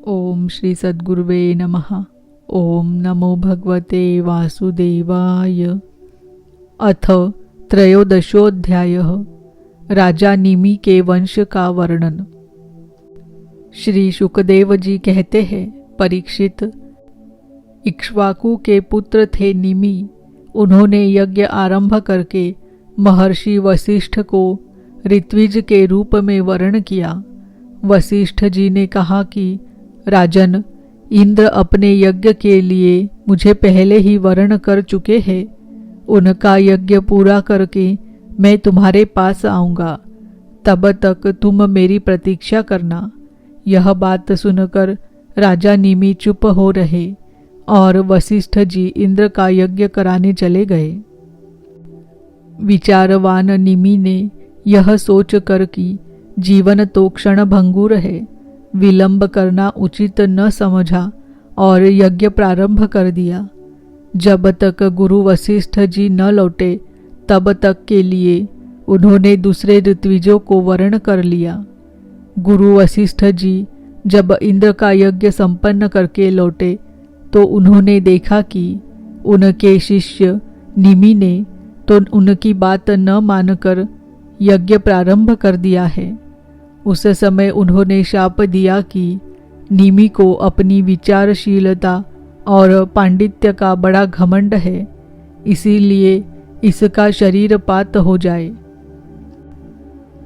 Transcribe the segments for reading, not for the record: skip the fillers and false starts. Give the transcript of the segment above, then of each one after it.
ओम श्री सद्गुरुवे नमः। ओम नमो भगवते वासुदेवाय। अथ त्रयोदशोऽध्यायः। राजा निमि के वंश का वर्णन। श्री शुकदेव जी कहते हैं, परीक्षित, इक्ष्वाकु के पुत्र थे निमि। उन्होंने यज्ञ आरंभ करके महर्षि वशिष्ठ को ऋत्विज के रूप में वर्ण किया। वशिष्ठ जी ने कहा कि राजन, इंद्र अपने यज्ञ के लिए मुझे पहले ही वर्ण कर चुके हैं। उनका यज्ञ पूरा करके मैं तुम्हारे पास आऊँगा, तब तक तुम मेरी प्रतीक्षा करना। यह बात सुनकर राजा निमि चुप हो रहे और वशिष्ठ जी इंद्र का यज्ञ कराने चले गए। विचारवान निमि ने यह सोच कर कि जीवन तो क्षणभंगुर है, विलंब करना उचित न समझा और यज्ञ प्रारंभ कर दिया। जब तक गुरु वशिष्ठ जी न लौटे तब तक के लिए उन्होंने दूसरे ऋत्विजों को वर्ण कर लिया। गुरु वशिष्ठ जी जब इंद्र का यज्ञ संपन्न करके लौटे तो उन्होंने देखा कि उनके शिष्य निमि ने तो उनकी बात न मानकर यज्ञ प्रारंभ कर दिया है। उस समय उन्होंने शाप दिया कि निमि को अपनी विचारशीलता और पांडित्य का बड़ा घमंड है, इसीलिए इसका शरीरपात हो जाए।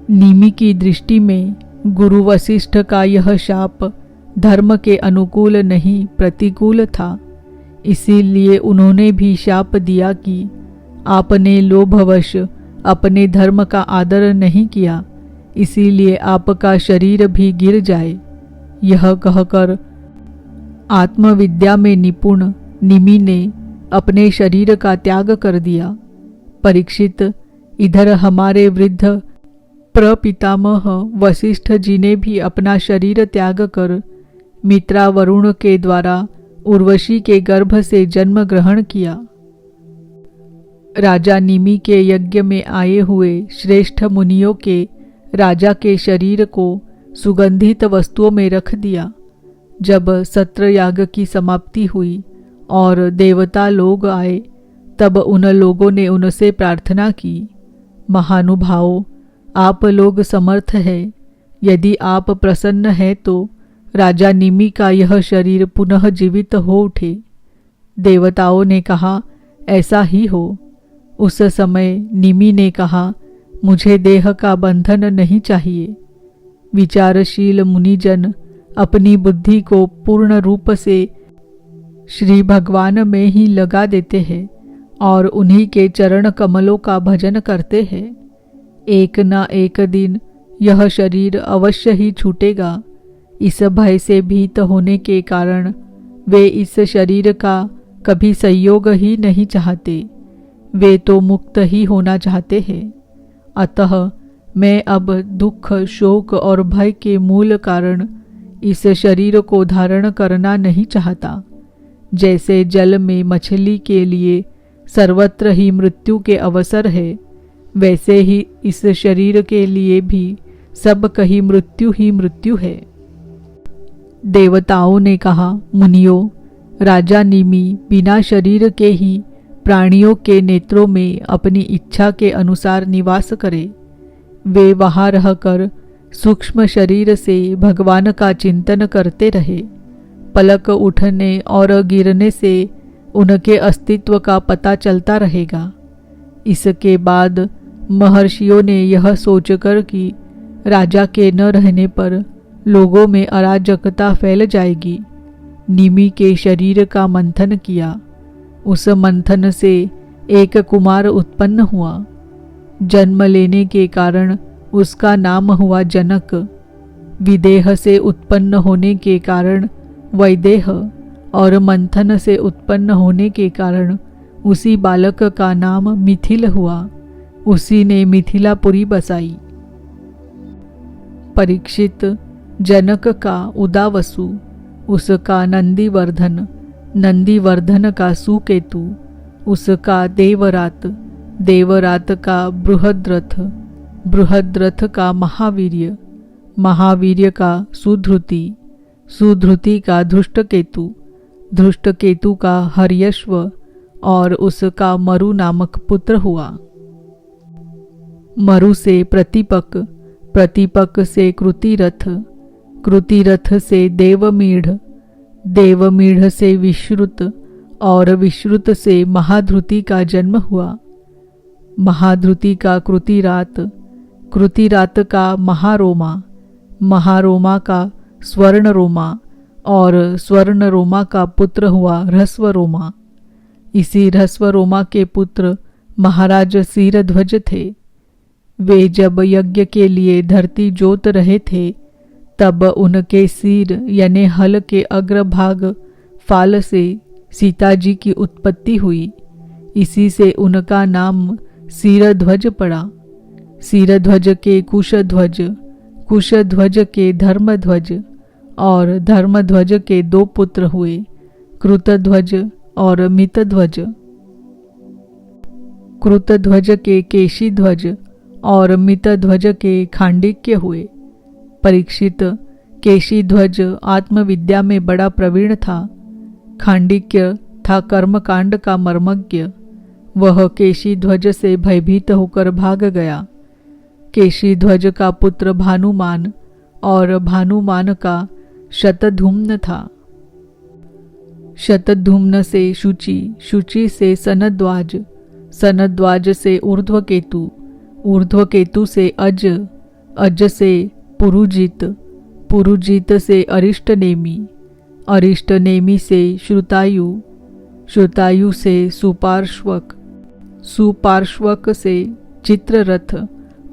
निमि की दृष्टि में गुरु वशिष्ठ का यह शाप धर्म के अनुकूल नहीं, प्रतिकूल था। इसीलिए उन्होंने भी शाप दिया कि आपने लोभवश अपने धर्म का आदर नहीं किया, इसीलिए आपका शरीर भी गिर जाए। यह कहकर आत्मविद्या में निपुण निमि ने अपने शरीर का त्याग कर दिया। परीक्षित, इधर हमारे वृद्ध प्रपितामह वशिष्ठ जी ने भी अपना शरीर त्याग कर मित्रा वरुण के द्वारा उर्वशी के गर्भ से जन्म ग्रहण किया। राजा निमि के यज्ञ में आए हुए श्रेष्ठ मुनियों के राजा के शरीर को सुगंधित वस्तुओं में रख दिया। जब सत्र याग की समाप्ति हुई और देवता लोग आए तब उन लोगों ने उनसे प्रार्थना की, महानुभावों, आप लोग समर्थ हैं, यदि आप प्रसन्न हैं तो राजा निमि का यह शरीर पुनः जीवित हो उठे। देवताओं ने कहा, ऐसा ही हो। उस समय निमि ने कहा, मुझे देह का बंधन नहीं चाहिए। विचारशील मुनिजन अपनी बुद्धि को पूर्ण रूप से श्री भगवान में ही लगा देते हैं और उन्हीं के चरण कमलों का भजन करते हैं। एक न एक दिन यह शरीर अवश्य ही छूटेगा। इस भय से भीत होने के कारण वे इस शरीर का कभी संयोग ही नहीं चाहते, वे तो मुक्त ही होना चाहते हैं। अतः मैं अब दुख, शोक और भय के मूल कारण इस शरीर को धारण करना नहीं चाहता। जैसे जल में मछली के लिए सर्वत्र ही मृत्यु के अवसर है, वैसे ही इस शरीर के लिए भी सब कहीं मृत्यु ही मृत्यु है। देवताओं ने कहा, मुनियों, राजा निमि बिना शरीर के ही प्राणियों के नेत्रों में अपनी इच्छा के अनुसार निवास करे। वे वहाँ रहकर सूक्ष्म शरीर से भगवान का चिंतन करते रहे। पलक उठने और गिरने से उनके अस्तित्व का पता चलता रहेगा। इसके बाद महर्षियों ने यह सोचकर कि राजा के न रहने पर लोगों में अराजकता फैल जाएगी, निमि के शरीर का मंथन किया। उस मंथन से एक कुमार उत्पन्न हुआ। जन्म लेने के कारण उसका नाम हुआ जनक। विदेह से उत्पन्न होने के कारण वैदेह और मंथन से उत्पन्न होने के कारण उसी बालक का नाम मिथिल हुआ। उसी ने मिथिलापुरी बसाई। परीक्षित, जनक का उदावसु, उसका नंदीवर्धन, नंदीवर्धन का सुकेतु, उसका देवरात, देवरात का बृहद्रथ, बृहद्रथ का महावीर्य, महावीर्य का सुधृति, सुधृति का धृष्टकेतु, धृष्टकेतु का हर्यश्व और उसका मरु नामक पुत्र हुआ। मरु से प्रतिपक, प्रतिपक से कृतिरथ, कृतिरथ से देवमीढ़, देवमीढ़ से विश्रुत और विश्रुत से महाधृति का जन्म हुआ। महाधृति का कृतिरात, कृतिरात का महारोमा, महारोमा का स्वर्णरोमा और स्वर्णरोमा का पुत्र हुआ ह्रस्वरोमा। इसी ह्रस्वरोमा के पुत्र महाराज सिरध्वज थे। वे जब यज्ञ के लिए धरती जोत रहे थे तब उनके सिर यानी हल के अग्रभाग फाल से सीता जी की उत्पत्ति हुई। इसी से उनका नाम सिरध्वज पड़ा। सिरध्वज के कुशध्वज, कुशध्वज के धर्मध्वज और धर्मध्वज के दो पुत्र हुए, कृतध्वज और मितध्वज। कृतध्वज के केशीध्वज और मितध्वज के खांडिक्य हुए। परीक्षित, केशीध्वज आत्मविद्या में बड़ा प्रवीण था, खांडिक्य था कर्मकांड का मर्मज्ञ। वह केशीध्वज से भयभीत होकर भाग गया। केशीध्वज का पुत्र भानुमान और भानुमान का शतधूम्न था। शतधूम्न से शुचि, शुचि से सनद्वाज, सनद्वाज से ऊर्ध्वकेतु, ऊर्ध्वकेतु से अज, अज से पुरुजित, पुरुजित से अरिष्टनेमि, अरिष्टनेमि से श्रुतायु, श्रुतायु से सुपार्श्वक, सुपार्श्वक से चित्ररथ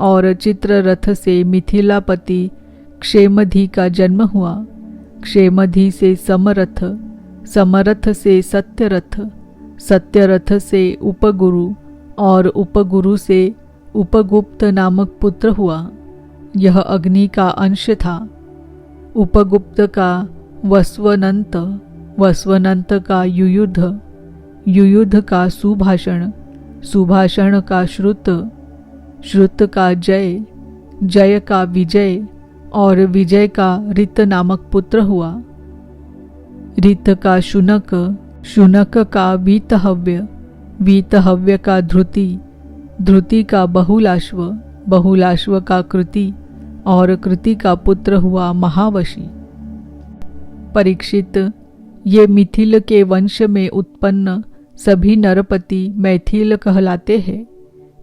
और चित्ररथ से मिथिलापति क्षेमधि का जन्म हुआ। क्षेमधि से समरथ, समरथ से सत्यरथ, सत्यरथ से उपगुरु और उपगुरु से उपगुप्त नामक पुत्र हुआ। यह अग्नि का अंश था। उपगुप्त का वस्वनंत, वस्वनंत का युयुध, युयुध का सुभाषण, सुभाषण का श्रुत, श्रुत का जय, जय का विजय और विजय का ऋत नामक पुत्र हुआ। ऋत का शुनक, शुनक का वीतहव्य, वीतहव्य का धृति, धृति का बहुलाश्व, बहुलाश्व का कृति और कृति का पुत्र हुआ महावशी। परीक्षित, ये मिथिल के वंश में उत्पन्न सभी नरपति मैथिल कहलाते हैं।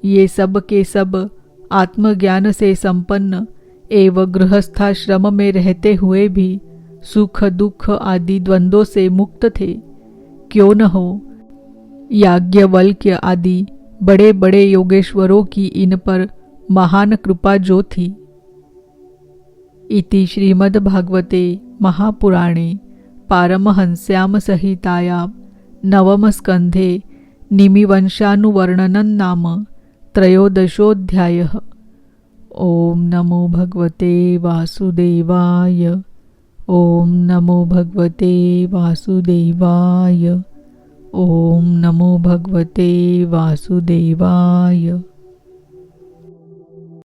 ये सब के सब आत्मज्ञान से संपन्न एवं गृहस्थाश्रम में रहते हुए भी सुख दुख आदि द्वंद्वों से मुक्त थे। क्यों न हो, याज्ञवल्क्य आदि बड़े बड़े योगेश्वरों की इन पर महान कृपा जो थी। इति श्रीमद्भागवते महापुराणे पारमहंस्याम संहितायां नवम स्कंधे निमिवंशानुवर्णनं नाम त्रयोदशोऽध्यायः। ओम नमो भगवते वासुदेवाय। ओम नमो भगवते वासुदेवाय। ओम नमो भगवते वासुदेवाय।